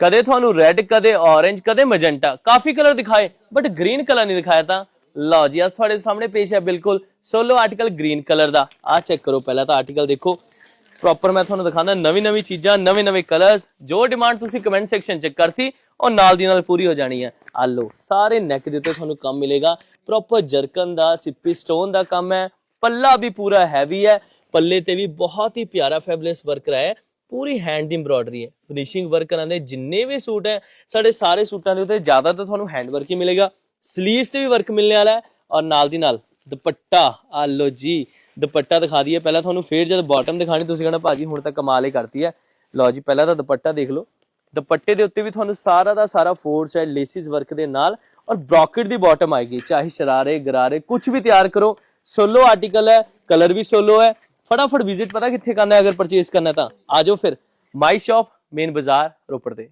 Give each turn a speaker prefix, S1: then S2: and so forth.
S1: कदे थानू रेड कदे ऑरेंज कदे मजेंटा काफी कलर दिखाए बट ग्रीन कलर नहीं दिखाया था। लो जी आज थोड़े सामने पेश है बिल्कुल सोलो आर्टिकल ग्रीन कलर दा। आ चेक करो पहला तो आर्टिकल देखो प्रॉपर मैं थानू दिखाना नवी नवी चीज़ां नवे नवे कलर्स जो डिमांड तुसी कमेंट सेक्शन च करती और नाल दी नाल पूरी हो जानी है। आ लो सारे नैक दे उत्ते थानू काम मिलेगा प्रॉपर जरकन दा सिप्पी स्टोन दा काम है। पल्ला भी पूरा हैवी है पल्ले ते भी बहुत ही प्यारा फैबुलस वर्क रहा है पूरी हैंड दी एम्ब्रॉयडरी है फिनिशिंग वर्क कराने जिन्ने भी सूट है साढ़े सारे सूटां दे उत्ते ज्यादातर थानू हैंड वर्क ही मिलेगा। स्लीव्स ते भी वर्क मिलने वाला है और नाल दी नाल दुपट्टा आ लो जी दुपट्टा दिखा दिए पहला थानू फिर जब बॉटम दिखानी तुसीं कहना भाजी हुण तां कमाल ही करती है। लो जी पहला तो दुपट्टा देख लो दुपट्टे दे उत्ते भी थानू सारा दा सारा फोर साइड लेसिस वर्क दे नाल और ब्रॉकेट दी बॉटम आएगी चाहे शरारे गरारे कुछ भी तैयार करो। सोलो आर्टिकल है कलर भी सोलो है। फटाफट विजिट पता कित्थे करना है अगर परचेज करना है तो आ जाओ फिर माई शॉप मेन बाजार रोपड़ ते।